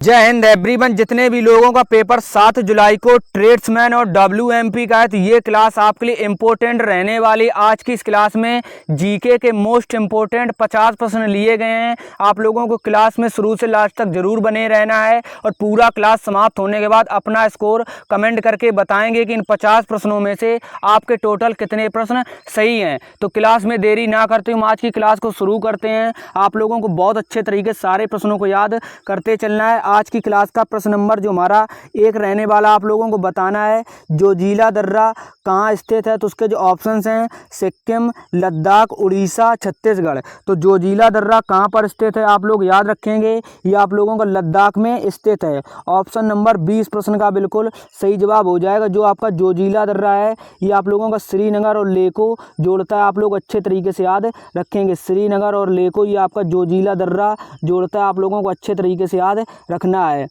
जय हिंद एवरीवन। जितने भी लोगों का पेपर 7 जुलाई को ट्रेड्समैन और WMP का है तो ये क्लास आपके लिए इम्पोर्टेंट रहने वाली। आज की इस क्लास में जीके के मोस्ट इम्पोर्टेंट 50 प्रश्न लिए गए हैं। आप लोगों को क्लास में शुरू से लास्ट तक जरूर बने रहना है और पूरा क्लास समाप्त होने के बाद अपना स्कोर कमेंट करके बताएंगे कि इन 50 प्रश्नों में से आपके टोटल कितने प्रश्न सही हैं। तो क्लास में देरी ना करते हुए आज की क्लास को शुरू करते हैं। आप लोगों को बहुत अच्छे तरीके से सारे प्रश्नों को याद करते चलना है। आज की क्लास का प्रश्न नंबर जो हमारा 1 रहने वाला, आप लोगों को बताना है जोजिला दर्रा कहाँ स्थित है। तो उसके जो ऑप्शंस हैं सिक्किम, लद्दाख, उड़ीसा, छत्तीसगढ़। तो जोजिला दर्रा कहाँ पर स्थित है आप लोग याद रखेंगे, ये आप लोगों का लद्दाख में स्थित है। ऑप्शन नंबर 20 प्रश्न का बिल्कुल सही जवाब हो जाएगा। जो आपका जोजिला दर्रा है ये आप लोगों का श्रीनगर और लेह को जोड़ता है। आप लोग अच्छे तरीके से याद रखेंगे, श्रीनगर और लेह को ये आपका जोजिला दर्रा जोड़ता है। आप लोगों को अच्छे तरीके से याद रखना है।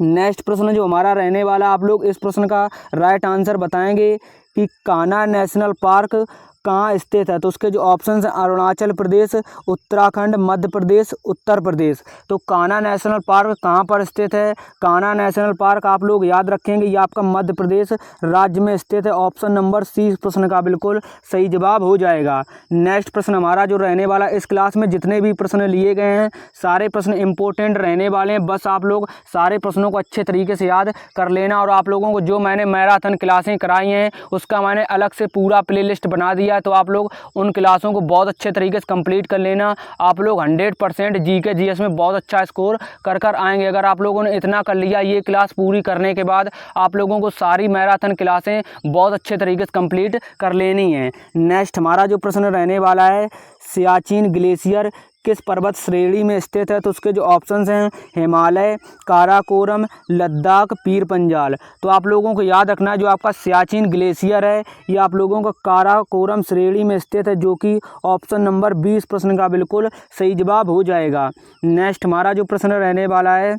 नेक्स्ट प्रश्न जो हमारा रहने वाला, आप लोग इस प्रश्न का राइट आंसर बताएंगे कि कान्हा नेशनल पार्क कहाँ स्थित है। तो उसके जो ऑप्शंस हैं अरुणाचल प्रदेश, उत्तराखंड, मध्य प्रदेश, उत्तर प्रदेश। तो कान्हा नेशनल पार्क कहाँ पर स्थित है, कान्हा नेशनल पार्क आप लोग याद रखेंगे ये आपका मध्य प्रदेश राज्य में स्थित है। ऑप्शन नंबर सी इस प्रश्न का बिल्कुल सही जवाब हो जाएगा। नेक्स्ट प्रश्न हमारा जो रहने वाला, इस क्लास में जितने भी प्रश्न लिए गए हैं सारे प्रश्न इंपॉर्टेंट रहने वाले हैं। बस आप लोग सारे प्रश्नों को अच्छे तरीके से याद कर लेना। और आप लोगों को जो मैंने मैराथन क्लासें कराई हैं उसका मैंने अलग से पूरा प्लेलिस्ट बना दिया, तो आप लोग उन क्लासों को बहुत अच्छे तरीके से कंप्लीट कर लेना। आप लोग 100% जीके जीएस में बहुत अच्छा स्कोर कर आएंगे। अगर आप लोगों ने इतना कर लिया, ये क्लास पूरी करने के बाद आप लोगों को सारी मैराथन क्लासें बहुत अच्छे तरीके से कंप्लीट कर लेनी है। नेक्स्ट हमारा जो प्रश्न रहने वाला है, सियाचिन ग्लेशियर किस पर्वत श्रेणी में स्थित है। तो उसके जो ऑप्शंस हैं हिमालय, काराकोरम, लद्दाख, पीर पंजाल। तो आप लोगों को याद रखना है जो आपका सियाचिन ग्लेशियर है ये आप लोगों का काराकोरम श्रेणी में स्थित है, जो कि ऑप्शन नंबर 20 प्रश्न का बिल्कुल सही जवाब हो जाएगा। नेक्स्ट हमारा जो प्रश्न रहने वाला है,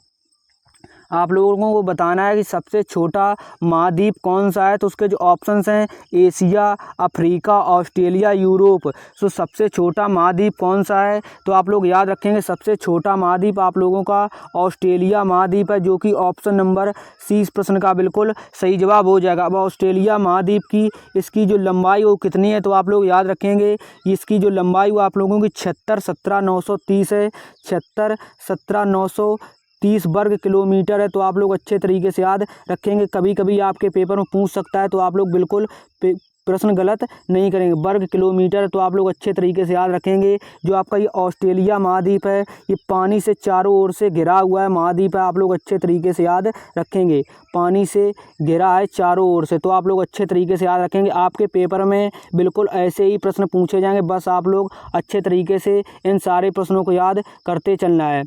आप लोगों को बताना है कि सबसे छोटा महाद्वीप कौन सा है। तो उसके जो ऑप्शंस हैं एशिया, अफ्रीका, ऑस्ट्रेलिया, यूरोप। तो सबसे छोटा महाद्वीप कौन सा है, तो आप लोग याद रखेंगे सबसे छोटा महाद्वीप आप लोगों का ऑस्ट्रेलिया महाद्वीप है, जो कि ऑप्शन नंबर सी इस प्रश्न का बिल्कुल सही जवाब हो जाएगा। अब ऑस्ट्रेलिया महाद्वीप की इसकी जो लंबाई वो कितनी है, तो आप लोग याद रखेंगे इसकी जो लंबाई वो आप लोगों की 76,17,930 है। 76,17,930 वर्ग किलोमीटर है। तो आप लोग अच्छे तरीके से याद रखेंगे। कभी कभी आपके पेपर में पूछ सकता है, तो आप लोग बिल्कुल प्रश्न गलत नहीं करेंगे। वर्ग किलोमीटर तो आप लोग अच्छे तरीके से याद रखेंगे। जो आपका ये ऑस्ट्रेलिया महाद्वीप है ये पानी से चारों ओर से घिरा हुआ है महाद्वीप है। आप लोग अच्छे तरीके से याद रखेंगे, पानी से घिरा है चारों ओर से। तो आप लोग अच्छे तरीके से याद रखेंगे। आपके पेपर में बिल्कुल ऐसे ही प्रश्न पूछे जाएंगे। बस आप लोग अच्छे तरीके से इन सारे प्रश्नों को याद करते चलना है।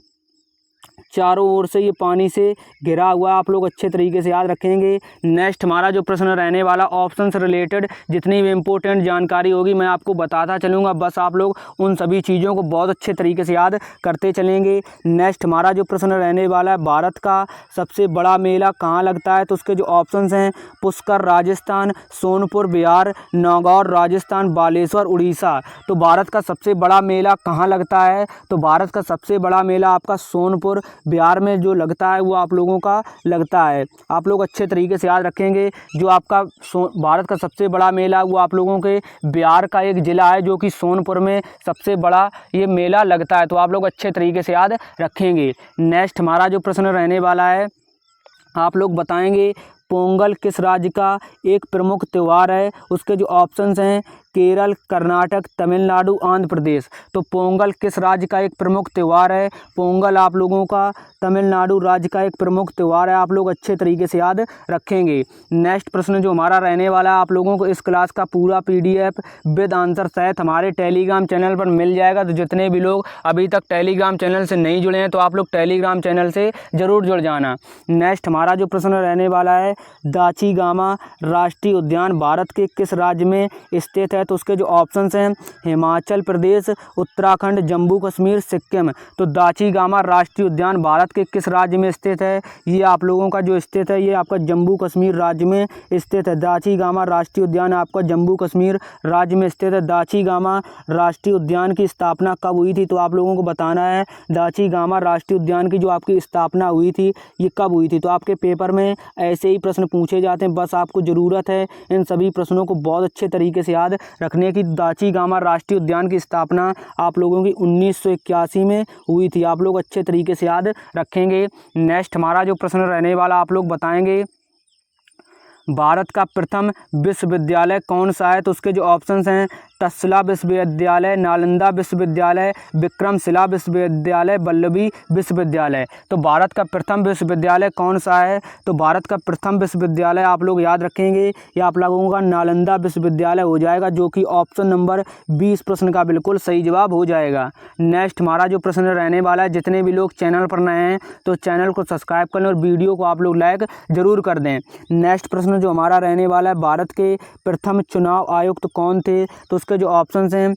चारों ओर से ये पानी से घिरा हुआ है, आप लोग अच्छे तरीके से याद रखेंगे। नेक्स्ट हमारा जो प्रश्न रहने वाला, ऑप्शन से रिलेटेड जितनी भी इम्पोर्टेंट जानकारी होगी मैं आपको बताता चलूँगा। बस आप लोग उन सभी चीज़ों को बहुत अच्छे तरीके से याद करते चलेंगे। नेक्स्ट हमारा जो प्रश्न रहने वाला है, भारत का सबसे बड़ा मेला कहाँ लगता है। तो उसके जो ऑप्शंस हैं पुष्कर राजस्थान, सोनपुर बिहार, नागौर राजस्थान, बालेश्वर उड़ीसा। तो भारत का सबसे बड़ा मेला कहाँ लगता है, तो भारत का सबसे बड़ा मेला आपका सोनपुर बिहार में जो लगता है वो आप लोगों का लगता है। आप लोग अच्छे तरीके से याद रखेंगे। जो आपका भारत का सबसे बड़ा मेला वो आप लोगों के बिहार का एक ज़िला है, जो कि सोनपुर में सबसे बड़ा ये मेला लगता है। तो आप लोग अच्छे तरीके से याद रखेंगे। नेक्स्ट हमारा जो प्रश्न रहने वाला है, आप लोग बताएंगे पोंगल किस राज्य का एक प्रमुख त्यौहार है। उसके जो ऑप्शंस हैं केरल, कर्नाटक, तमिलनाडु, आंध्र प्रदेश। तो पोंगल किस राज्य का एक प्रमुख त्यौहार है, पोंगल आप लोगों का तमिलनाडु राज्य का एक प्रमुख त्यौहार है। आप लोग अच्छे तरीके से याद रखेंगे। नेक्स्ट प्रश्न जो हमारा रहने वाला है, आप लोगों को इस क्लास का पूरा PDF विद आंसर सहित हमारे टेलीग्राम चैनल पर मिल जाएगा। तो जितने भी लोग अभी तक टेलीग्राम चैनल से नहीं जुड़े हैं तो आप लोग टेलीग्राम चैनल से ज़रूर जुड़ जाना। नेक्स्ट हमारा जो प्रश्न रहने वाला है, दाची गामा राष्ट्रीय उद्यान भारत के किस राज्य में स्थित है। तो उसके जो ऑप्शंस हैं हिमाचल प्रदेश, उत्तराखंड, जम्मू कश्मीर, सिक्किम। तो दाचीगामा राष्ट्रीय उद्यान भारत के किस राज्य में स्थित है? ये आप लोगों का जो स्थित है ये आपका जम्मू कश्मीर राज्य में स्थित है। दाचीगामा राष्ट्रीय उद्यान आपका जम्मू कश्मीर राज्य में स्थित है। दाचीगामा राष्ट्रीय उद्यान की स्थापना कब हुई थी? तो आप लोगों को बताना है दाचीगामा राष्ट्रीय उद्यान की जो आपकी स्थापना हुई थी ये कब हुई थी। तो आपके पेपर में ऐसे ही प्रश्न पूछे जाते हैं, बस आपको ज़रूरत है इन सभी प्रश्नों को बहुत अच्छे तरीके से याद रखने की। दाचीगामा राष्ट्रीय उद्यान की स्थापना आप लोगों की 1981 में हुई थी। आप लोग अच्छे तरीके से याद रखेंगे। नेक्स्ट हमारा जो प्रश्न रहने वाला आप लोग बताएंगे भारत का प्रथम विश्वविद्यालय कौन सा है? तो उसके जो ऑप्शंस हैं तक्षशिला विश्वविद्यालय, नालंदा विश्वविद्यालय, विक्रमशिला विश्वविद्यालय, वल्लभी विश्वविद्यालय। तो भारत का प्रथम विश्वविद्यालय कौन सा है? तो भारत का प्रथम विश्वविद्यालय आप लोग याद रखेंगे ये आप लोगों का नालंदा विश्वविद्यालय हो जाएगा, जो कि ऑप्शन नंबर 20 प्रश्न का बिल्कुल सही जवाब हो जाएगा। नेक्स्ट हमारा जो प्रश्न रहने वाला है, जितने भी लोग चैनल पर नए हैं तो चैनल को सब्सक्राइब कर लें और वीडियो को आप लोग लाइक जरूर कर दें। नेक्स्ट प्रश्न जो हमारा रहने वाला है, भारत के प्रथम चुनाव आयुक्त कौन थे? तो उसके जो ऑप्शंस हैं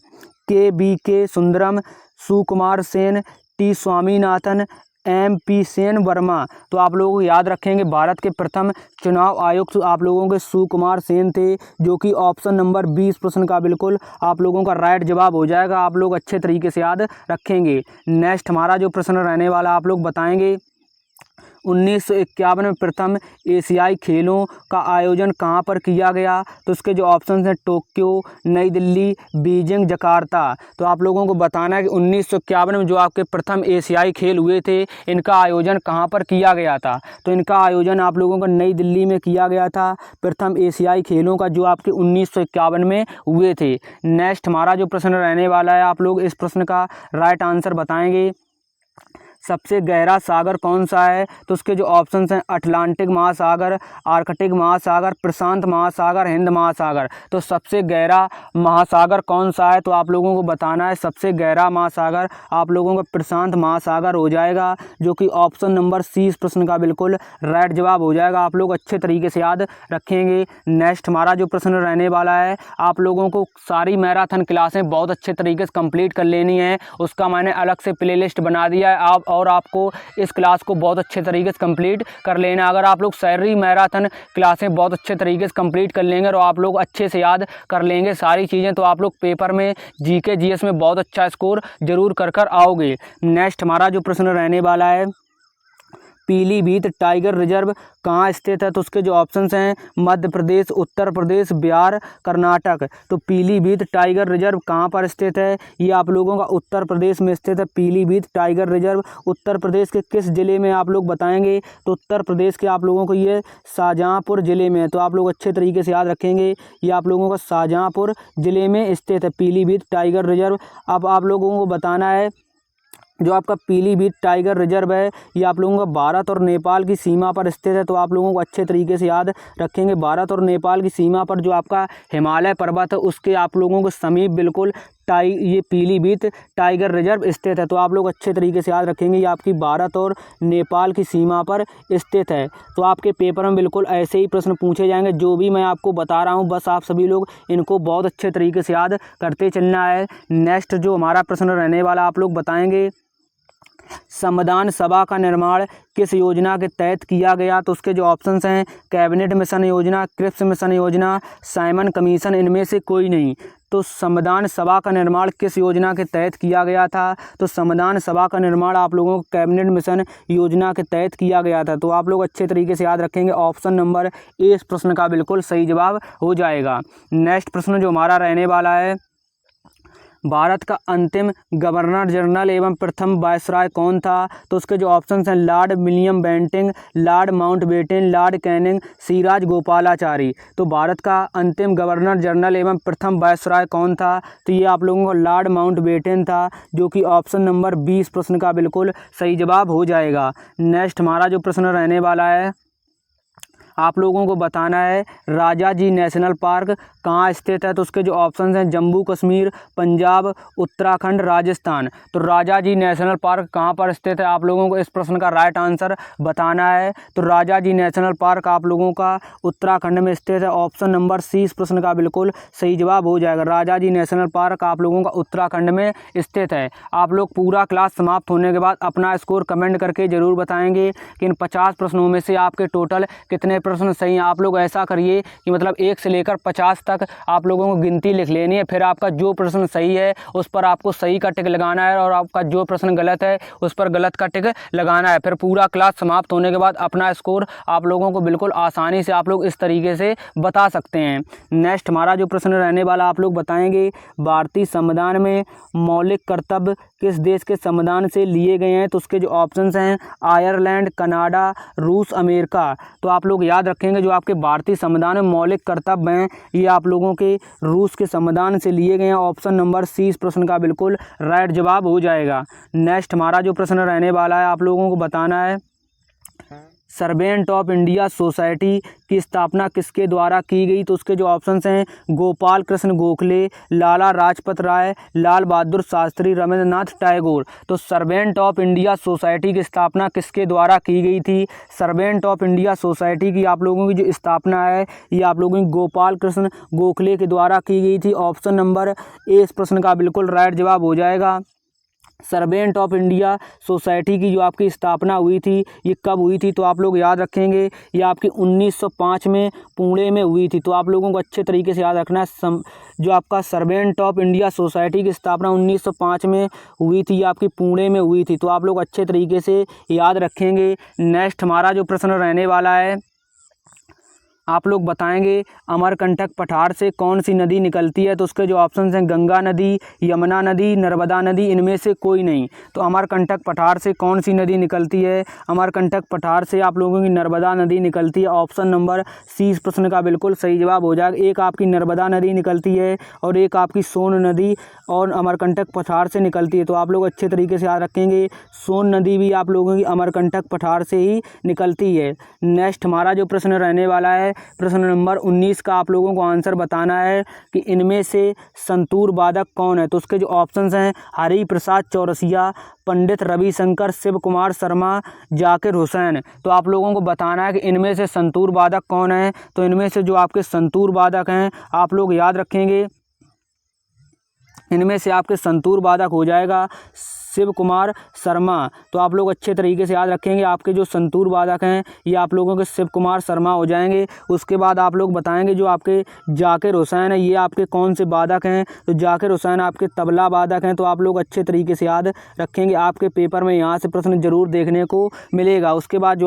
के सुंदरम, सुकुमार सेन, टी स्वामीनाथन, MP सेन वर्मा। तो आप लोग याद रखेंगे भारत के प्रथम चुनाव आयुक्त आप लोगों के सुकुमार सेन थे, जो कि ऑप्शन नंबर 20 प्रश्न का बिल्कुल आप लोगों का राइट जवाब हो जाएगा। आप लोग अच्छे तरीके से याद रखेंगे। नेक्स्ट हमारा जो प्रश्न रहने वाला आप लोग बताएंगे 1951 में प्रथम एशियाई खेलों का आयोजन कहाँ पर किया गया? तो उसके जो ऑप्शंस हैं टोक्यो, नई दिल्ली, बीजिंग, जकार्ता। तो आप लोगों को बताना है कि 1951 में जो आपके प्रथम एशियाई खेल हुए थे इनका आयोजन कहाँ पर किया गया था? तो इनका आयोजन आप लोगों का नई दिल्ली में किया गया था। प्रथम एशियाई खेलों का जो आपके 1951 में हुए थे। नेक्स्ट हमारा जो प्रश्न रहने वाला है आप लोग इस प्रश्न का राइट आंसर बताएंगे सबसे गहरा सागर कौन सा है? तो उसके जो ऑप्शंस हैं अटलांटिक महासागर, आर्कटिक महासागर, प्रशांत महासागर, हिंद महासागर। तो सबसे गहरा महासागर कौन सा है? तो आप लोगों को बताना है सबसे गहरा महासागर आप लोगों का प्रशांत महासागर हो जाएगा, जो कि ऑप्शन नंबर 30 प्रश्न का बिल्कुल राइट जवाब हो जाएगा। आप लोग अच्छे तरीके से याद रखेंगे। नेक्स्ट हमारा जो प्रश्न रहने वाला है, आप लोगों को सारी मैराथन क्लासें बहुत अच्छे तरीके से कंप्लीट कर लेनी है। उसका मैंने अलग से प्लेलिस्ट बना दिया है आप और आपको इस क्लास को बहुत अच्छे तरीके से कंप्लीट कर लेना। अगर आप लोग सारी मैराथन क्लासें बहुत अच्छे तरीके से कंप्लीट कर लेंगे और आप लोग अच्छे से याद कर लेंगे सारी चीज़ें, तो आप लोग पेपर में जीके जीएस में बहुत अच्छा स्कोर जरूर कर आओगे। नेक्स्ट हमारा जो प्रश्न रहने वाला है पीलीभीत टाइगर रिजर्व कहाँ स्थित है? तो उसके जो ऑप्शंस हैं मध्य प्रदेश, उत्तर प्रदेश, बिहार, कर्नाटक। तो पीलीभीत टाइगर रिजर्व कहाँ पर स्थित है? ये आप लोगों का उत्तर प्रदेश में स्थित है। पीलीभीत टाइगर रिजर्व उत्तर प्रदेश के किस ज़िले में आप लोग बताएंगे? तो उत्तर प्रदेश के आप लोगों को ये शाहजहाँपुर ज़िले में है। तो आप लोग अच्छे तरीके से याद रखेंगे ये आप लोगों का शाहजहाँपुर ज़िले में स्थित है पीलीभीत टाइगर रिजर्व। अब आप लोगों को बताना है जो आपका पीलीभीत टाइगर रिजर्व है ये आप लोगों का भारत और नेपाल की सीमा पर स्थित है। तो आप लोगों को अच्छे तरीके से याद रखेंगे भारत और नेपाल की सीमा पर जो आपका हिमालय पर्वत है उसके आप लोगों को समीप बिल्कुल ये पीलीभीत टाइगर रिजर्व स्थित है। तो आप लोग अच्छे तरीके से याद रखेंगे ये आपकी भारत और नेपाल की सीमा पर स्थित है। तो आपके पेपर में बिल्कुल ऐसे ही प्रश्न पूछे जाएंगे जो भी मैं आपको बता रहा हूँ, बस आप सभी लोग इनको बहुत अच्छे तरीके से याद करते चलना है। नेक्स्ट जो हमारा प्रश्न रहने वाला आप लोग बताएंगे संविधान सभा का निर्माण किस योजना के तहत किया गया? तो उसके जो ऑप्शंस हैं कैबिनेट मिशन योजना, क्रिप्स मिशन योजना, साइमन कमीशन, इनमें से कोई नहीं। तो संविधान सभा का निर्माण किस योजना के तहत किया गया था? तो संविधान सभा का निर्माण आप लोगों को कैबिनेट मिशन योजना के तहत किया गया था। तो आप लोग अच्छे तरीके से याद रखेंगे ऑप्शन नंबर ए इस प्रश्न का बिल्कुल सही जवाब हो जाएगा। नेक्स्ट प्रश्न जो हमारा रहने वाला है भारत का अंतिम गवर्नर जनरल एवं प्रथम वायसराय कौन था? तो उसके जो ऑप्शंस हैं Lord William Bentinck, Lord Mountbatten, Lord Canning, Siraj Gopalachari. तो भारत का अंतिम गवर्नर जनरल एवं प्रथम वायसराय कौन था? तो ये आप लोगों को लॉर्ड माउंटबेटन था, जो कि ऑप्शन नंबर 20 प्रश्न का बिल्कुल सही जवाब हो जाएगा। नेक्स्ट हमारा जो प्रश्न रहने वाला है आप लोगों को बताना है राजा जी नेशनल पार्क कहाँ स्थित है। तो उसके जो ऑप्शन हैं जम्मू कश्मीर, पंजाब, उत्तराखंड, राजस्थान। तो राजा जी नेशनल पार्क कहाँ पर स्थित है, आप लोगों को इस प्रश्न का राइट आंसर बताना है। तो राजा जी नेशनल पार्क आप लोगों का उत्तराखंड में स्थित है। ऑप्शन नंबर सी इस प्रश्न का बिल्कुल सही जवाब हो जाएगा। राजा जी नेशनल पार्क आप लोगों का उत्तराखंड में स्थित है। आप लोग पूरा क्लास समाप्त होने के बाद अपना स्कोर कमेंट करके ज़रूर बताएंगे कि इन 50 प्रश्नों में से आपके टोटल कितने प्रश्न सही हैं। आप लोग ऐसा करिए कि मतलब 1 से लेकर 50 तक आप लोगों को गिनती लिख लेनी है, फिर आपका जो प्रश्न सही है उस पर आपको सही का टिक लगाना है और आपका जो प्रश्न गलत है उस पर गलत का टिक लगाना है। फिर पूरा क्लास समाप्त होने के बाद अपना स्कोर आप लोगों को बिल्कुल आसानी से आप लोग इस तरीके से बता सकते हैं। नेक्स्ट हमारा जो प्रश्न रहने वाला आप लोग बताएंगे भारतीय संविधान में मौलिक कर्तव्य किस देश के संविधान से लिए गए हैं। तो उसके जो ऑप्शंस हैं आयरलैंड, कनाडा, रूस, अमेरिका। तो आप लोग याद रखेंगे जो आपके भारतीय संविधान में मौलिक कर्तव्य हैं ये आप लोगों के रूस के संविधान से लिए गए हैं। ऑप्शन नंबर सी इस प्रश्न का बिल्कुल राइट जवाब हो जाएगा। नेक्स्ट हमारा जो प्रश्न रहने वाला है आप लोगों को बताना है सर्वेंट ऑफ इंडिया सोसाइटी की स्थापना किसके द्वारा की गई। तो उसके जो ऑप्शंस हैं गोपाल कृष्ण गोखले, लाला लाजपत राय, लाल बहादुर शास्त्री, रविंद्रनाथ टैगोर। तो सर्वेंट ऑफ इंडिया सोसाइटी की स्थापना किसके द्वारा की गई थी। सर्वेंट ऑफ इंडिया सोसाइटी की आप लोगों की जो स्थापना है ये आप लोगों की गोपाल कृष्ण गोखले के द्वारा की गई थी। ऑप्शन नंबर ए इस प्रश्न का बिल्कुल राइट जवाब हो जाएगा। सर्वेंट ऑफ इंडिया सोसाइटी की जो आपकी स्थापना हुई थी ये कब हुई थी। तो आप लोग याद रखेंगे ये आपकी 1905 में पुणे में हुई थी। तो आप लोगों को अच्छे तरीके से याद रखना है जो आपका सर्वेंट ऑफ इंडिया सोसाइटी की स्थापना 1905 में हुई थी, ये आपकी पुणे में हुई थी। तो आप लोग अच्छे तरीके से याद रखेंगे। नेक्स्ट हमारा जो प्रश्न रहने वाला है आप लोग बताएंगे अमरकंटक पठार से कौन सी नदी निकलती है। तो उसके जो ऑप्शंस हैं गंगा नदी, यमुना नदी, नर्मदा नदी, इनमें से कोई नहीं। तो अमरकंटक पठार से कौन सी नदी निकलती है। अमरकंटक पठार से आप लोगों की नर्मदा नदी निकलती है। ऑप्शन नंबर सी इस प्रश्न का बिल्कुल सही जवाब हो जाएगा। एक आपकी नर्मदा नदी निकलती है और एक आपकी सोन नदी और अमरकंटक पठार से निकलती है। तो आप लोग अच्छे तरीके से याद रखेंगे सोन नदी भी आप लोगों की अमरकंटक पठार से ही निकलती है। नेक्स्ट हमारा जो प्रश्न रहने वाला है प्रश्न नंबर 19 का आप लोगों को आंसर बताना है कि इनमें से संतूर वादक कौन है। तो उसके जो ऑप्शंस हैं हरि प्रसाद चौरसिया, पंडित रविशंकर, शिव कुमार शर्मा, जाकिर हुसैन। तो आप लोगों को बताना है कि इनमें से संतूर वादक कौन है। तो इनमें से जो आपके संतूर वादक हैं आप लोग याद रखेंगे इनमें से आपके संतूर वादक हो जाएगा शिव कुमार शर्मा। तो आप लोग अच्छे तरीके से याद रखेंगे आपके जो संतूर वादक हैं ये आप लोगों के शिव कुमार शर्मा हो जाएंगे। उसके बाद आप लोग बताएंगे जो आपके जाकिर हुसैन है ये आपके कौन से वादक हैं। तो जाकिर हुसैन आपके तबला वादक हैं। तो आप लोग अच्छे तरीके से याद रखेंगे आपके पेपर में यहाँ से प्रश्न जरूर देखने को मिलेगा। उसके बाद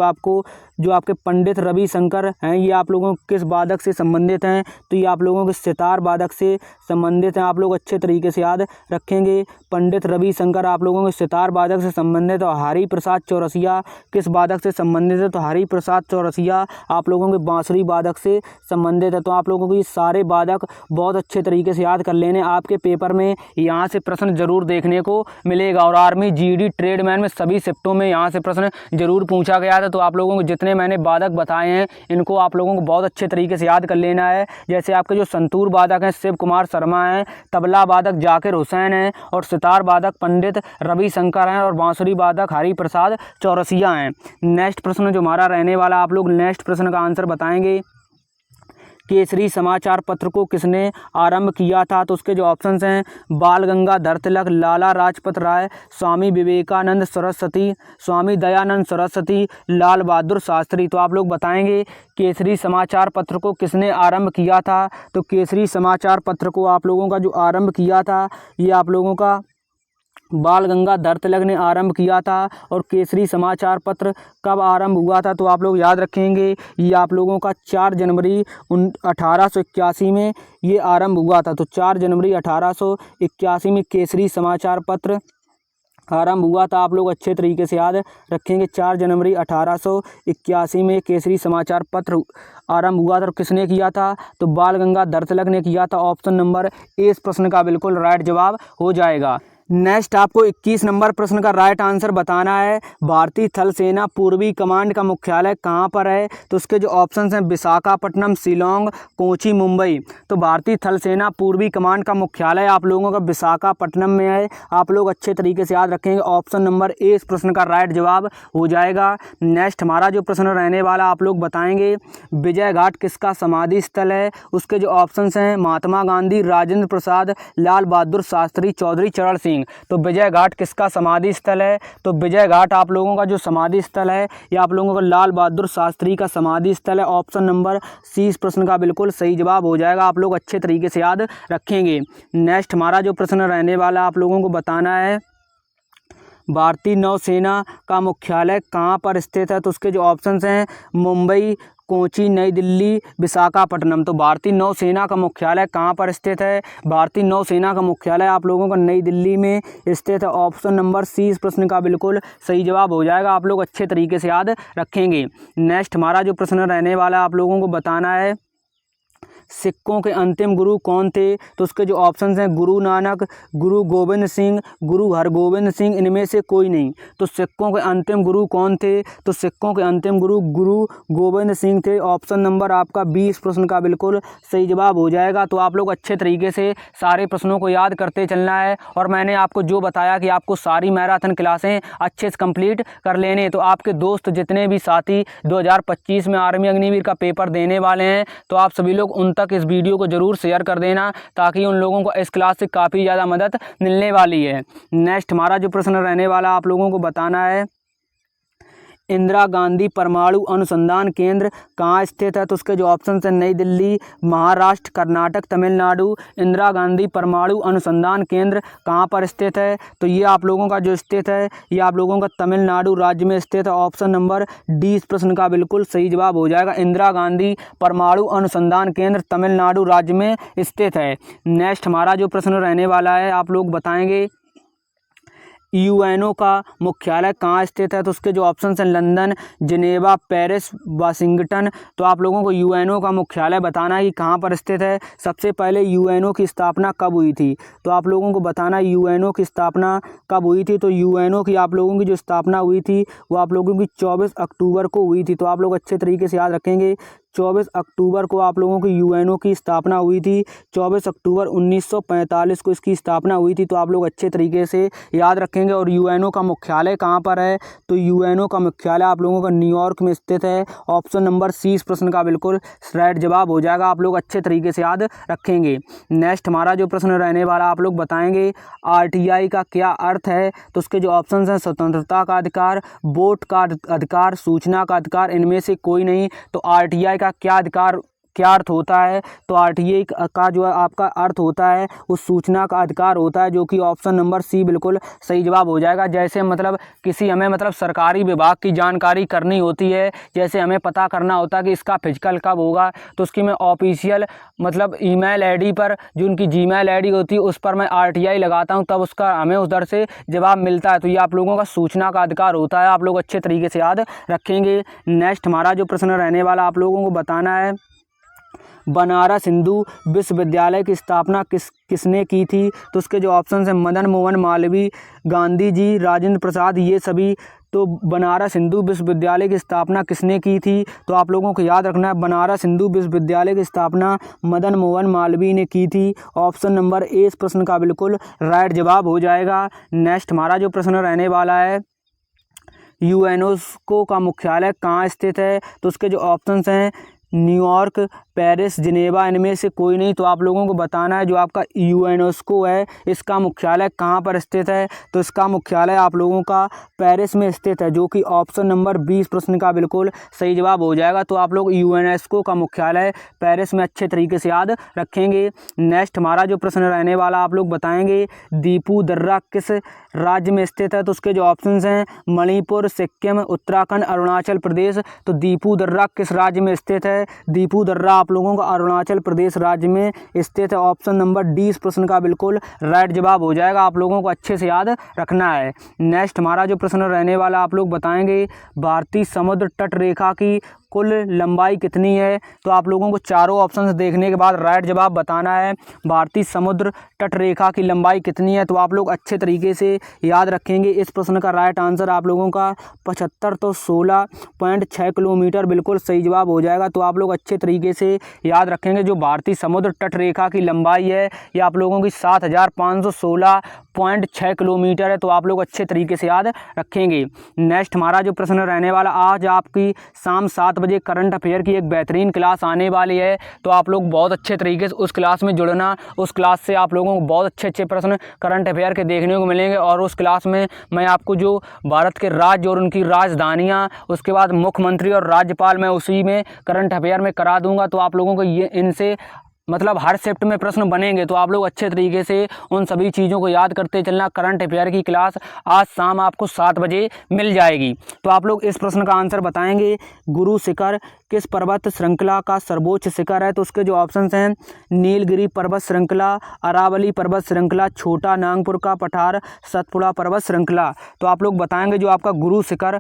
जो आपके पंडित रविशंकर हैं ये आप लोगों किस वादक से संबंधित हैं। तो ये आप लोगों के सितार वादक से संबंधित हैं। आप लोग अच्छे तरीके से याद रखेंगे पंडित रविशंकर आप लोगों के सितार वादक से संबंधित। और हरि प्रसाद चौरसिया किस वादक से संबंधित है। तो हरि प्रसाद चौरसिया आप लोगों के बांसुरी वादक से संबंधित है। तो आप लोगों को ये सारे वादक बहुत अच्छे तरीके से याद कर लेने, आपके पेपर में यहाँ से प्रश्न जरूर देखने को मिलेगा। और आर्मी, जीडी, ट्रेडमैन में सभी शिफ्टों में यहाँ से प्रश्न जरूर पूछा गया था। तो आप लोगों को जितने मैंने वादक बताए हैं इनको आप लोगों को बहुत अच्छे तरीके से याद कर लेना है। जैसे आपके जो संतूर वादक हैं शिव कुमार शर्मा हैं, तबला वादक जाकिर हुसैन हैं और सितार वादक पंडित रविशंकर हैं और बांसुरी वादक हरि प्रसाद चौरसिया हैं। नेक्स्ट प्रश्न जो हमारा रहने वाला आप लोग नेक्स्ट प्रश्न का आंसर बताएंगे केसरी समाचार पत्र को किसने आरंभ किया था। तो उसके जो ऑप्शंस हैं बाल गंगाधर तिलक, लाला लाजपत राय, स्वामी विवेकानंद सरस्वती, स्वामी दयानंद सरस्वती, लाल बहादुर शास्त्री। तो आप लोग बताएंगे केसरी समाचार पत्र को किसने आरंभ किया था। तो केसरी समाचार पत्र को आप लोगों का जो आरंभ किया था ये आप लोगों का बाल गंगाधर तिलक ने आरंभ किया था। और केसरी समाचार पत्र कब आरंभ हुआ था। तो आप लोग याद रखेंगे ये आप लोगों का 4 जनवरी 1881 में ये आरंभ हुआ था। तो 4 जनवरी 1881 में केसरी समाचार पत्र आरंभ हुआ था। आप लोग अच्छे तरीके से याद रखेंगे 4 जनवरी 1881 में केसरी समाचार पत्र आरंभ हुआ था। और किसने किया था। तो बाल गंगाधर तिलक ने किया था। ऑप्शन नंबर ए इस प्रश्न का बिल्कुल राइट जवाब हो जाएगा। नेक्स्ट आपको 21 नंबर प्रश्न का राइट आंसर बताना है। भारतीय थल सेना पूर्वी कमांड का मुख्यालय कहाँ पर है? तो उसके जो ऑप्शंस हैं विशाखापट्टनम, शिलोंग, कोची, मुंबई। तो भारतीय थल सेना पूर्वी कमांड का मुख्यालय आप लोगों का विशाखापट्टनम में है। आप लोग अच्छे तरीके से याद रखेंगे। ऑप्शन नंबर ए इस प्रश्न का राइट जवाब हो जाएगा। नेक्स्ट हमारा जो प्रश्न रहने वाला आप लोग बताएंगे विजय घाट किसका समाधि स्थल है? उसके जो ऑप्शंस हैं महात्मा गांधी, राजेंद्र प्रसाद, लाल बहादुर शास्त्री, चौधरी चरण सिंह। तो विजय घाट किसका समाधि स्थल है? तो विजय घाट आप लोगों का जो समाधि स्थल है ये आप लोगों का लाल बहादुर शास्त्री का समाधि स्थल है। ऑप्शन नंबर सी इस प्रश्न का बिल्कुल सही जवाब हो जाएगा। आप लोग अच्छे तरीके से याद रखेंगे। नेक्स्ट हमारा जो प्रश्न रहने वाला आप लोगों को बताना है भारतीय नौसेना का मुख्यालय कहाँ पर स्थित है? तो उसके जो ऑप्शंस हैं मुंबई, कोची, नई दिल्ली, विशाखापट्टनम। तो भारतीय नौसेना का मुख्यालय कहाँ पर स्थित है? भारतीय नौसेना का मुख्यालय आप लोगों का नई दिल्ली में स्थित है। ऑप्शन नंबर सी इस प्रश्न का बिल्कुल सही जवाब हो जाएगा। आप लोग अच्छे तरीके से याद रखेंगे। नेक्स्ट हमारा जो प्रश्न रहने वाला आप लोगों को बताना है सिखों के अंतिम गुरु कौन थे? तो उसके जो ऑप्शंस हैं गुरु नानक, गुरु गोविंद सिंह, गुरु हरगोविंद सिंह, इनमें से कोई नहीं। तो सिखों के अंतिम गुरु कौन थे? तो सिखों के अंतिम गुरु गुरु गोविंद सिंह थे। ऑप्शन नंबर आपका 20 प्रश्न का बिल्कुल सही जवाब हो जाएगा। तो आप लोग अच्छे तरीके से सारे प्रश्नों को याद करते चलना है। और मैंने आपको जो बताया कि आपको सारी मैराथन क्लासें अच्छे से कंप्लीट कर लेने। तो आपके दोस्त जितने भी साथी 2025 में आर्मी अग्निवीर का पेपर देने वाले हैं तो आप सभी लोग उन तक इस वीडियो को जरूर शेयर कर देना ताकि उन लोगों को इस क्लास से काफ़ी ज़्यादा मदद मिलने वाली है। नेक्स्ट हमारा जो प्रश्न रहने वाला आप लोगों को बताना है इंदिरा गांधी परमाणु अनुसंधान केंद्र कहाँ स्थित है? तो उसके जो ऑप्शन हैं नई दिल्ली, महाराष्ट्र, कर्नाटक, तमिलनाडु। इंदिरा गांधी परमाणु अनुसंधान केंद्र कहाँ पर स्थित है? तो ये आप लोगों का जो स्थित है ये आप लोगों का तमिलनाडु राज्य में स्थित है। ऑप्शन नंबर डी इस प्रश्न का बिल्कुल सही जवाब हो जाएगा। इंदिरा गांधी परमाणु अनुसंधान केंद्र तमिलनाडु राज्य में स्थित है। नेक्स्ट हमारा जो प्रश्न रहने वाला है आप लोग बताएंगे यूएनओ का मुख्यालय कहाँ स्थित है? तो उसके जो ऑप्शन हैं लंदन, जिनेवा, पेरिस, वाशिंगटन। तो आप लोगों को यूएनओ का मुख्यालय बताना है कि कहाँ पर स्थित है। सबसे पहले यूएनओ की स्थापना कब हुई थी? तो आप लोगों को बताना यूएनओ की स्थापना कब हुई थी। तो यूएनओ की आप लोगों की जो स्थापना हुई थी वो आप लोगों की 24 अक्टूबर को हुई थी। तो आप लोग अच्छे तरीके से याद रखेंगे 24 अक्टूबर को आप लोगों की यूएनओ की स्थापना हुई थी। 24 अक्टूबर 1945 को इसकी स्थापना हुई थी। तो आप लोग अच्छे तरीके से याद रखेंगे। और यूएनओ का मुख्यालय कहाँ पर है? तो यूएनओ का मुख्यालय आप लोगों का न्यूयॉर्क में स्थित है। ऑप्शन नंबर सी इस प्रश्न का बिल्कुल राइट जवाब हो जाएगा। आप लोग अच्छे तरीके से याद रखेंगे। नेक्स्ट हमारा जो प्रश्न रहने वाला आप लोग बताएंगे आरटीआई का क्या अर्थ है? तो उसके जो ऑप्शन हैं स्वतंत्रता का अधिकार, वोट का अधिकार, सूचना का अधिकार, इनमें से कोई नहीं। तो आरटीआई का क्या अर्थ होता है? तो आरटीआई का जो आपका अर्थ होता है वो सूचना का अधिकार होता है, जो कि ऑप्शन नंबर सी बिल्कुल सही जवाब हो जाएगा। जैसे मतलब किसी हमें मतलब सरकारी विभाग की जानकारी करनी होती है, जैसे हमें पता करना होता है कि इसका फिजिकल कब होगा, तो उसकी मैं ऑफिशियल मतलब ईमेल आईडी पर जो उनकी जीमेल आईडी होती है उस पर मैं आरटीआई लगाता हूँ, तब उसका हमें उधर से जवाब मिलता है। तो ये आप लोगों का सूचना का अधिकार होता है। आप लोग अच्छे तरीके से याद रखेंगे। नेक्स्ट हमारा जो प्रश्न रहने वाला आप लोगों को बताना है बनारस हिंदू विश्वविद्यालय की स्थापना किसने की थी? तो उसके जो ऑप्शन हैं मदन मोहन मालवीय, गांधी जी, राजेंद्र प्रसाद, ये सभी। तो बनारस हिंदू विश्वविद्यालय की स्थापना किसने की थी? तो आप लोगों को याद रखना है बनारस हिंदू विश्वविद्यालय की स्थापना मदन मोहन मालवीय ने की थी। ऑप्शन नंबर ए इस प्रश्न का बिल्कुल राइट जवाब हो जाएगा। नेक्स्ट हमारा जो प्रश्न रहने वाला है यूएनओ का मुख्यालय कहाँ स्थित है? तो उसके जो ऑप्शंस हैं न्यूयॉर्क, पेरिस, जिनेवा, इनमें से कोई नहीं। तो आप लोगों को बताना है जो आपका यूएनओ है इसका मुख्यालय कहाँ पर स्थित है? तो इसका मुख्यालय आप लोगों का पेरिस में स्थित है, जो कि ऑप्शन नंबर 20 प्रश्न का बिल्कुल सही जवाब हो जाएगा। तो आप लोग यूएनएस्को का मुख्यालय पेरिस में अच्छे तरीके से याद रखेंगे। नेक्स्ट हमारा जो प्रश्न रहने वाला आप लोग बताएंगे दीपू दर्रा किस राज्य में स्थित है? तो उसके जो ऑप्शन हैं मणिपुर, सिक्किम, उत्तराखंड, अरुणाचल प्रदेश। तो दीपू दर्रा किस राज्य में स्थित है? दीपू दर्रा आप लोगों का अरुणाचल प्रदेश राज्य में स्थित है। ऑप्शन नंबर डी इस प्रश्न का बिल्कुल राइट जवाब हो जाएगा। आप लोगों को अच्छे से याद रखना है। नेक्स्ट हमारा जो प्रश्न रहने वाला आप लोग बताएंगे भारतीय समुद्र तट रेखा की कुल लंबाई कितनी है? तो आप लोगों को चारों ऑप्शन देखने के बाद राइट जवाब बताना है। भारतीय समुद्र तट रेखा की लंबाई कितनी है? तो आप लोग अच्छे तरीके से याद रखेंगे। इस प्रश्न का राइट आंसर आप लोगों का 75 तो 16.6 किलोमीटर बिल्कुल सही जवाब हो जाएगा। तो आप लोग अच्छे तरीके से याद रखेंगे। जो भारतीय समुद्र तट रेखा की लंबाई है ये आप लोगों की 7516.6 किलोमीटर है। तो आप लोग अच्छे तरीके से याद रखेंगे। नेक्स्ट हमारा जो प्रश्न रहने वाला, आज आपकी शाम 7 बजे करंट अफेयर की एक बेहतरीन क्लास आने वाली है। तो आप लोग बहुत अच्छे तरीके से उस क्लास में जुड़ना। उस क्लास से आप लोगों को बहुत अच्छे प्रश्न करंट अफेयर के देखने को मिलेंगे। और उस क्लास में मैं आपको जो भारत के राज्य और उनकी राजधानियाँ, उसके बाद मुख्यमंत्री और राज्यपाल, मैं उसी में करंट अफेयर में करा दूंगा। तो आप लोगों को ये इनसे मतलब हर शिफ्ट में प्रश्न बनेंगे। तो आप लोग अच्छे तरीके से उन सभी चीज़ों को याद करते चलना। करंट अफेयर की क्लास आज शाम आपको 7 बजे मिल जाएगी। तो आप लोग इस प्रश्न का आंसर बताएंगे। गुरु शिखर किस पर्वत श्रृंखला का सर्वोच्च शिखर है? तो उसके जो ऑप्शंस हैं, नीलगिरी पर्वत श्रृंखला, अरावली पर्वत श्रृंखला, छोटा नागपुर का पठार, सतपुड़ा पर्वत श्रृंखला। तो आप लोग बताएंगे जो आपका गुरु शिखर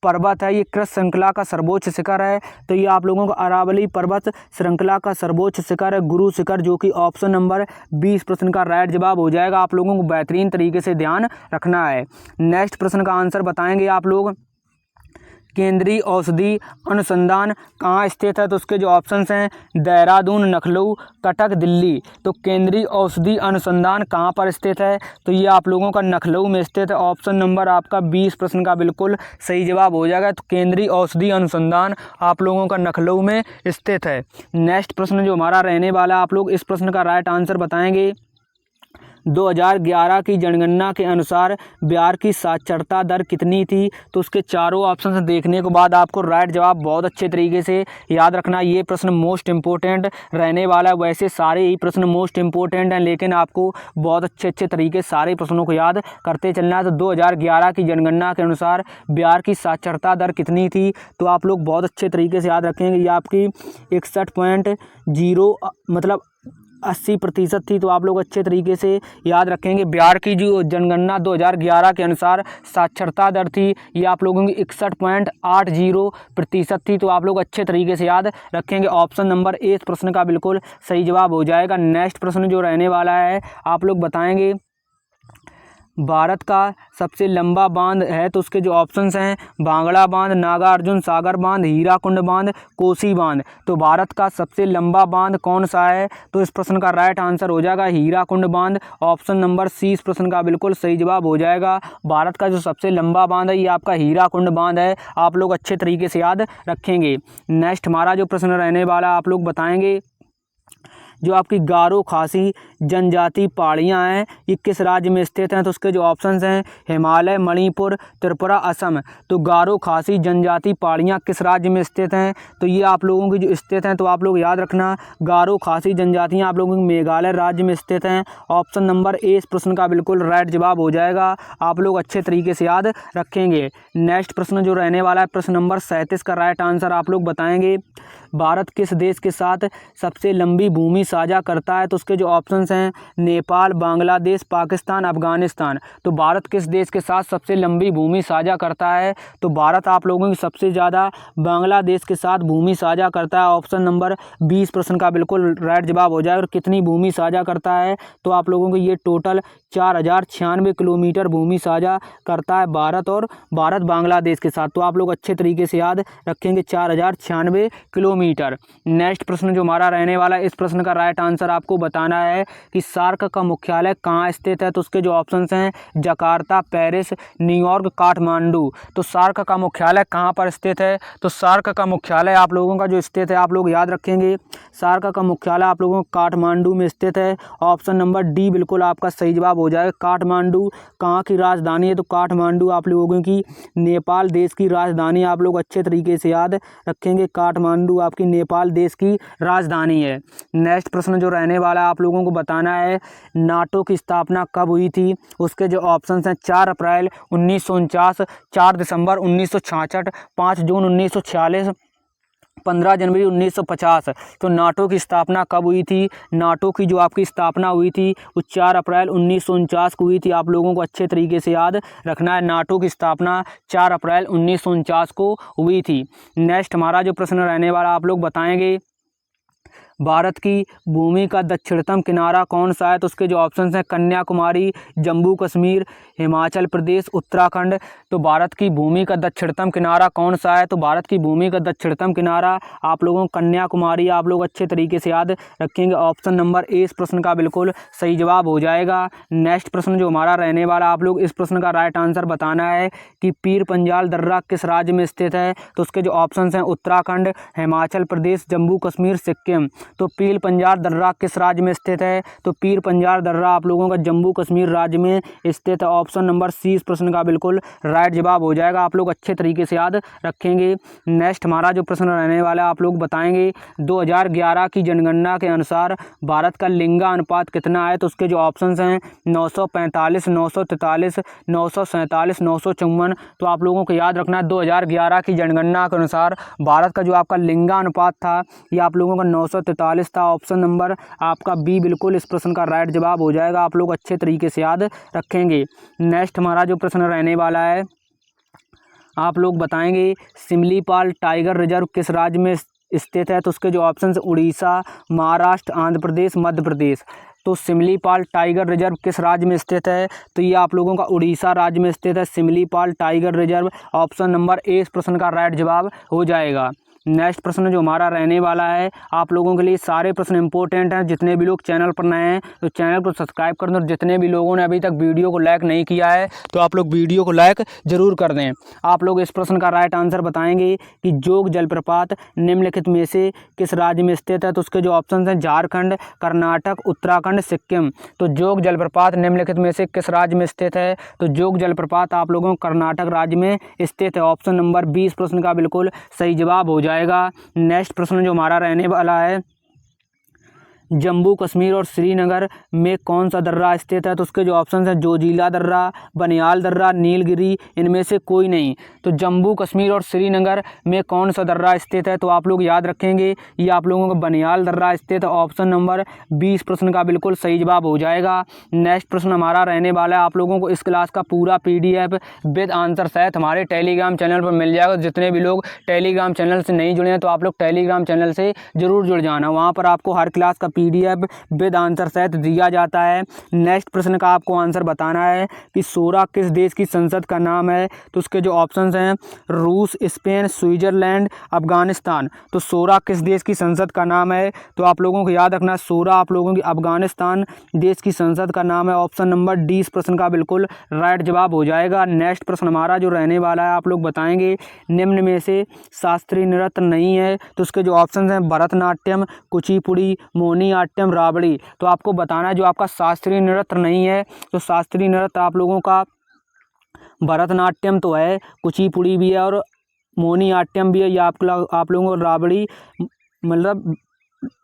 पर्वत है ये किस श्रृंखला का सर्वोच्च शिखर है? तो ये आप लोगों को अरावली पर्वत श्रृंखला का सर्वोच्च शिखर है गुरु शिखर, जो कि ऑप्शन नंबर 20 प्रश्न का राइट जवाब हो जाएगा। आप लोगों को बेहतरीन तरीके से ध्यान रखना है। नेक्स्ट प्रश्न का आंसर बताएंगे आप लोग। केंद्रीय औषधि अनुसंधान कहाँ स्थित है? तो उसके जो ऑप्शंस हैं, देहरादून, लखनऊ, कटक, दिल्ली। तो केंद्रीय औषधि अनुसंधान कहाँ पर स्थित है? तो ये आप लोगों का लखनऊ में स्थित है। ऑप्शन नंबर आपका 20 प्रश्न का बिल्कुल सही जवाब हो जाएगा। तो केंद्रीय औषधि अनुसंधान आप लोगों का लखनऊ में स्थित है। नेक्स्ट प्रश्न जो हमारा रहने वाला, आप लोग इस प्रश्न का राइट आंसर बताएंगे। 2011 की जनगणना के अनुसार बिहार की साक्षरता दर कितनी थी? तो उसके चारों ऑप्शन देखने के बाद आपको राइट जवाब बहुत अच्छे तरीके से याद रखना। ये प्रश्न मोस्ट इम्पोर्टेंट रहने वाला है। वैसे सारे ही प्रश्न मोस्ट इम्पोर्टेंट हैं, लेकिन आपको बहुत अच्छे तरीके से सारे प्रश्नों को याद करते चलना है। तो 2011 की जनगणना के अनुसार बिहार की साक्षरता दर कितनी थी? तो आप लोग बहुत अच्छे तरीके से याद रखेंगे। ये आपकी 61.0 मतलब 80% थी। तो आप लोग अच्छे तरीके से याद रखेंगे। बिहार की जो जनगणना 2011 के अनुसार साक्षरता दर थी ये आप लोगों की 61.80% थी। तो आप लोग अच्छे तरीके से याद रखेंगे। ऑप्शन नंबर 1 प्रश्न का बिल्कुल सही जवाब हो जाएगा। नेक्स्ट प्रश्न जो रहने वाला है, आप लोग बताएंगे भारत का सबसे लंबा बांध है? तो उसके जो ऑप्शंस हैं, भांगड़ा बांध, नागार्जुन सागर बांध, हीराकुंड बांध, कोसी बांध। तो भारत का सबसे लंबा बांध कौन सा है? तो इस प्रश्न का राइट आंसर हो जाएगा हीराकुंड बांध। ऑप्शन नंबर 30 प्रश्न का बिल्कुल सही जवाब हो जाएगा। भारत का जो सबसे लंबा बांध है ये आपका हीराकुंड बांध है। आप लोग अच्छे तरीके से याद रखेंगे। नेक्स्ट हमारा जो प्रश्न रहने वाला, आप लोग बताएंगे जो आपकी गारो खासी जनजाति पहाड़ियाँ हैं ये किस राज्य में स्थित हैं? तो उसके जो ऑप्शंस हैं, हिमालय, मणिपुर, त्रिपुरा, असम। तो गारो खासी जनजाति पहाड़ियाँ किस राज्य में स्थित हैं? तो ये आप लोगों की जो स्थित हैं, तो आप लोग याद रखना, गारो खासी जनजातियाँ आप लोगों की मेघालय राज्य में स्थित हैं। ऑप्शन नंबर ए इस प्रश्न का बिल्कुल राइट जवाब हो जाएगा। आप लोग अच्छे तरीके से याद रखेंगे। नेक्स्ट प्रश्न जो रहने वाला है, प्रश्न नंबर 37 का राइट आंसर आप लोग बताएंगे। भारत किस देश के साथ सबसे लंबी भूमि साझा करता है? तो उसके जो ऑप्शंस हैं, नेपाल, बांग्लादेश, पाकिस्तान, अफगानिस्तान। तो भारत किस देश के साथ सबसे लंबी भूमि साझा करता है? तो भारत आप लोगों की सबसे ज़्यादा बांग्लादेश के साथ भूमि साझा करता है। ऑप्शन नंबर 20 प्रश्न का बिल्कुल राइट जवाब हो जाएगा। और कितनी भूमि साझा करता है? तो आप लोगों को ये टोटल 4096 किलोमीटर भूमि साझा करता है भारत बांग्लादेश के साथ। तो आप लोग अच्छे तरीके से याद रखेंगे 4096 किलोमीटर। नेक्स्ट प्रश्न जो हमारा रहने वाला है, इस प्रश्न का राइट आंसर आपको बताना है कि सार्क का मुख्यालय कहाँ स्थित है? तो उसके जो ऑप्शंस हैं, जकार्ता, पेरिस, न्यूयॉर्क, काठमांडू। तो सार्क का मुख्यालय कहाँ पर स्थित है? तो सार्क का मुख्यालय आप लोगों का जो स्थित है, आप लोग याद रखेंगे, सार्क का मुख्यालय आप लोगों को काठमांडू में स्थित है। ऑप्शन नंबर डी बिल्कुल आपका सही जवाब हो जाएगा। काठमांडू कहाँ की राजधानी है? तो काठमांडू आप लोगों की नेपाल देश की राजधानी। आप लोग अच्छे तरीके से याद रखेंगे, काठमांडू आपकी नेपाल देश की राजधानी है। नेक्स्ट प्रश्न जो रहने वाला है, आप लोगों को बताना है नाटो की स्थापना कब हुई थी? उसके जो ऑप्शंस हैं, 4 अप्रैल 1949, 4 दिसंबर 1966, 5 जून 1946, 15 जनवरी 1950। तो नाटो की स्थापना कब हुई थी? नाटो की जो आपकी स्थापना हुई थी वो 4 अप्रैल 1949 को हुई थी। आप लोगों को अच्छे तरीके से याद रखना है, नाटो की स्थापना 4 अप्रैल 1949 को हुई थी। नेक्स्ट हमारा जो प्रश्न रहने वाला आप लोग बताएंगे, भारत की भूमि का दक्षिणतम किनारा कौन सा है? तो उसके जो ऑप्शंस हैं कन्याकुमारी, जम्मू कश्मीर, हिमाचल प्रदेश, उत्तराखंड। तो भारत की भूमि का दक्षिणतम किनारा कौन सा है? तो भारत की भूमि का दक्षिणतम किनारा आप लोगों को कन्याकुमारी आप लोग अच्छे तरीके से याद रखेंगे। ऑप्शन नंबर ए इस प्रश्न का बिल्कुल सही जवाब हो जाएगा। नेक्स्ट प्रश्न जो हमारा रहने वाला, आप लोग इस प्रश्न का राइट आंसर बताना है कि पीर पंजाल दर्रा किस राज्य में स्थित है? तो उसके जो ऑप्शंस हैं उत्तराखंड, हिमाचल प्रदेश, जम्मू कश्मीर, सिक्किम। तो पीर पंजाल दर्रा किस राज्य में स्थित है? तो पीर पंजाल दर्रा आप लोगों का जम्मू कश्मीर राज्य में स्थित है। ऑप्शन नंबर सी इस प्रश्न का बिल्कुल राइट जवाब हो जाएगा। आप लोग अच्छे तरीके से याद रखेंगे। नेक्स्ट हमारा जो प्रश्न रहने वाला है आप लोग बताएंगे, 2011 की जनगणना के अनुसार भारत का लिंगानुपात कितना है? तो उसके जो ऑप्शंस हैं 945, 943, 947, 954। तो आप लोगों को याद रखना है 2011 की जनगणना के अनुसार भारत का जो आपका लिंगानुपात था ये आप लोगों का 943 था। ऑप्शन नंबर आपका बी बिल्कुल इस प्रश्न का राइट जवाब हो जाएगा। आप लोग अच्छे तरीके से याद रखेंगे। नेक्स्ट हमारा जो प्रश्न रहने वाला है आप लोग बताएंगे, सिमलीपाल टाइगर रिजर्व किस राज्य में स्थित है? तो उसके जो ऑप्शन उड़ीसा, महाराष्ट्र, आंध्र प्रदेश, मध्य प्रदेश। तो सिमलीपाल टाइगर रिजर्व किस राज्य में स्थित है? तो ये आप लोगों का उड़ीसा राज्य में स्थित है Similipal tiger reserve. Option number A इस प्रश्न का राइट जवाब हो जाएगा। नेक्स्ट प्रश्न जो हमारा रहने वाला है आप लोगों के लिए सारे प्रश्न इंपॉर्टेंट हैं। जितने भी लोग चैनल पर नए हैं तो चैनल को सब्सक्राइब कर दें, और जितने भी लोगों ने अभी तक वीडियो को लाइक नहीं किया है तो आप लोग वीडियो को लाइक जरूर कर दें। आप लोग इस प्रश्न का राइट आंसर बताएंगे कि जोग जलप्रपात निम्नलिखित में से किस राज्य में स्थित है? तो उसके जो ऑप्शन हैं झारखंड, कर्नाटक, उत्तराखंड, सिक्किम। तो जोग जलप्रपात निम्नलिखित में से किस राज्य में स्थित है? तो जोग जलप्रपात आप लोगों को कर्नाटक राज्य में स्थित है। ऑप्शन नंबर 20 प्रश्न का बिल्कुल सही जवाब हो जाएगा। नेक्स्ट प्रश्न जो हमारा रहने वाला है, जम्मू कश्मीर और श्रीनगर में कौन सा दर्रा स्थित है? तो उसके जो ऑप्शन हैं जोजिला दर्रा, बनियाल दर्रा, नीलगिरी, इनमें से कोई नहीं। तो जम्मू कश्मीर और श्रीनगर में कौन सा दर्रा स्थित है? तो आप लोग याद रखेंगे ये आप लोगों का बनियाल दर्रा स्थित है। ऑप्शन नंबर 20 प्रश्न का बिल्कुल सही जवाब हो जाएगा। नेक्स्ट प्रश्न हमारा रहने वाला है, आप लोगों को इस क्लास का पूरा PDF विद आंसर सहित हमारे टेलीग्राम चैनल पर मिल जाएगा। जितने भी लोग टेलीग्राम चैनल से नहीं जुड़े हैं तो आप लोग टेलीग्राम चैनल से जरूर जुड़ जाना। वहाँ पर आपको हर क्लास का PDF विद आंसर सहित दिया जाता है। नेक्स्ट प्रश्न का आपको आंसर बताना है कि सोरा किस देश की संसद का नाम है? तो उसके जो ऑप्शंस हैं रूस, स्पेन, स्विट्जरलैंड, अफगानिस्तान। तो सोरा किस देश की संसद का नाम है? तो आप लोगों को याद रखना सोरा आप लोगों की अफगानिस्तान देश की संसद का नाम है। ऑप्शन नंबर डी इस प्रश्न का बिल्कुल राइट जवाब हो जाएगा। नेक्स्ट प्रश्न हमारा जो रहने वाला है आप लोग बताएंगे, निम्न में से शास्त्रीय नृत्य नहीं है? तो उसके जो ऑप्शन हैं भरतनाट्यम, कुचिपुड़ी, मोहिनीअट्टम, राबड़ी। तो आपको बताना है जो आपका शास्त्रीय नृत्य नहीं है। तो शास्त्रीय नृत्य आप लोगों का भरतनाट्यम तो है, कुचिपुड़ी भी है और मोहिनीअट्टम भी है। ये आप लोगों को राबड़ी मतलब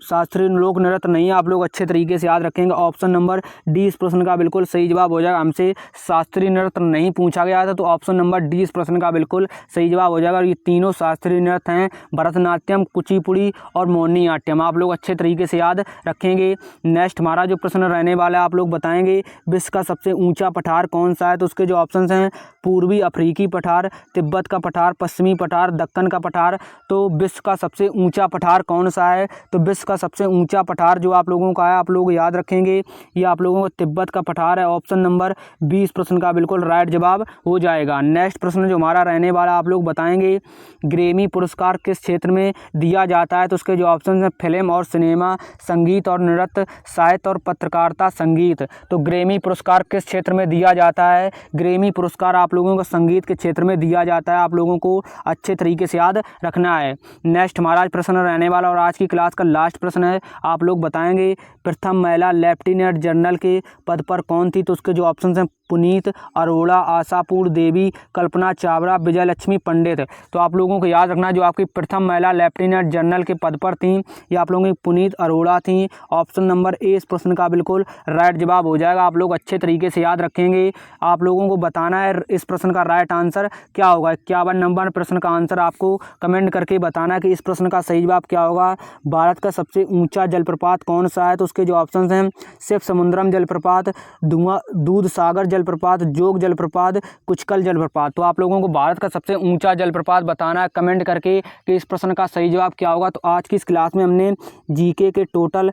शास्त्रीय लोक नृत्य नहीं है। आप लोग अच्छे तरीके से याद रखेंगे। ऑप्शन नंबर डी इस प्रश्न का बिल्कुल सही जवाब हो जाएगा। हमसे शास्त्रीय नृत्य नहीं पूछा गया था तो ऑप्शन नंबर डी इस प्रश्न का बिल्कुल सही जवाब हो जाएगा। और ये तीनों शास्त्रीय नृत्य हैं भरतनाट्यम, कुचिपुड़ी और मोहिनीअट्टम। आप लोग अच्छे तरीके से याद रखेंगे। नेक्स्ट हमारा जो प्रश्न रहने वाला है आप लोग बताएंगे, विश्व का सबसे ऊँचा पठार कौन सा है? तो उसके जो ऑप्शन हैं पूर्वी अफ्रीकी पठार, तिब्बत का पठार, पश्चिमी पठार, दक्कन का पठार। तो विश्व का सबसे ऊँचा पठार कौन सा है? तो विश्व का सबसे ऊंचा पठार जो आप लोगों का है आप लोग याद रखेंगे ये आप लोगों को तिब्बत का पठार है। ऑप्शन नंबर 20 प्रश्न का बिल्कुल राइट जवाब हो जाएगा। नेक्स्ट प्रश्न जो हमारा रहने वाला आप लोग बताएंगे, ग्रैमी पुरस्कार किस क्षेत्र में दिया जाता है? तो उसके जो ऑप्शन हैं फिल्म और सिनेमा, संगीत और नृत्य, साहित्य और पत्रकारिता, संगीत। तो ग्रैमी पुरस्कार किस क्षेत्र में दिया जाता है? ग्रैमी पुरस्कार आप लोगों को संगीत के क्षेत्र में दिया जाता है। आप लोगों को अच्छे तरीके से याद रखना है। नेक्स्ट हमारा प्रश्न रहने वाला और आज की क्लास का लास्ट प्रश्न है, आप लोग बताएंगे प्रथम महिला लेफ्टिनेंट जनरल के पद पर कौन थी? तो उसके जो ऑप्शन हैं पुनीत अरोड़ा, आशापूर्ण देवी, कल्पना चावला, विजय लक्ष्मी पंडित। तो आप लोगों को याद रखना जो आपकी प्रथम महिला लेफ्टिनेंट जनरल के पद पर थी ये आप लोगों की पुनीत अरोड़ा थी। ऑप्शन नंबर ए इस प्रश्न का बिल्कुल राइट जवाब हो जाएगा। आप लोग अच्छे तरीके से याद रखेंगे। आप लोगों को बताना है इस प्रश्न का राइट आंसर क्या होगा। 51 नंबर प्रश्न का आंसर आपको कमेंट करके बताना है कि इस प्रश्न का सही जवाब क्या होगा। भारत का सबसे ऊंचा जलप्रपात कौन सा है? तो उसके जो ऑप्शन हैं शिव समुद्रम जलप्रपात, दूध सागर जलप्रपात, जोग जलप्रपात, कुचकल जलप्रपात। तो आप लोगों को भारत का सबसे ऊंचा जलप्रपात बताना है कमेंट करके कि इस प्रश्न का सही जवाब क्या होगा। तो आज की इस क्लास में हमने जीके के टोटल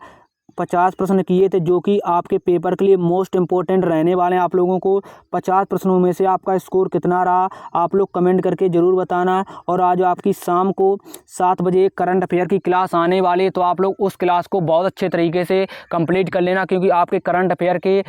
50 प्रश्न किए थे जो कि आपके पेपर के लिए मोस्ट इंपॉर्टेंट रहने वाले हैं। आप लोगों को 50 प्रश्नों में से आपका स्कोर कितना रहा आप लोग कमेंट करके ज़रूर बताना। और आज आपकी शाम को 7 बजे एक करंट अफेयर की क्लास आने वाली है, तो आप लोग उस क्लास को बहुत अच्छे तरीके से कंप्लीट कर लेना, क्योंकि आपके करंट अफेयर के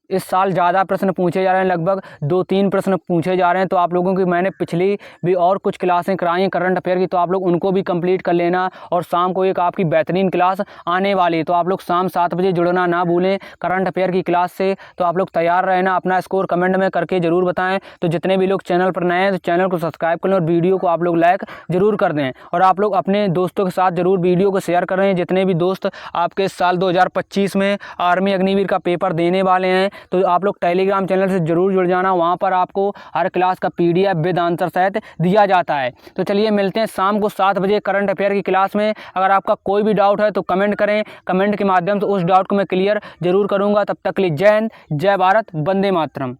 इस साल ज़्यादा प्रश्न पूछे जा रहे हैं, लगभग 2-3 प्रश्न पूछे जा रहे हैं। तो आप लोगों की मैंने पिछली भी और कुछ क्लासें कराई हैं करंट अफेयर की, तो आप लोग उनको भी कंप्लीट कर लेना। और शाम को एक आपकी बेहतरीन क्लास आने वाली है, तो आप लोग शाम 7 बजे जुड़ना ना भूलें करंट अफेयर की क्लास से। तो आप लोग तैयार रहना, अपना स्कोर कमेंट में करके ज़रूर बताएं। तो जितने भी लोग चैनल पर नए हैं तो चैनल को सब्सक्राइब कर लें और वीडियो को आप लोग लाइक ज़रूर कर दें। और आप लोग अपने दोस्तों के साथ ज़रूर वीडियो को शेयर कर रहे हैं। जितने भी दोस्त आपके इस साल 2025 में आर्मी अग्निवीर का पेपर देने वाले हैं तो आप लोग टेलीग्राम चैनल से जरूर जुड़ जाना। वहाँ पर आपको हर क्लास का PDF विद आंसर सहित दिया जाता है। तो चलिए मिलते हैं शाम को 7 बजे करंट अफेयर की क्लास में। अगर आपका कोई भी डाउट है तो कमेंट करें, कमेंट के माध्यम से उस डाउट को मैं क्लियर जरूर करूँगा। तब तक के लिए जय हिंद, जय भारत, वंदे मातरम।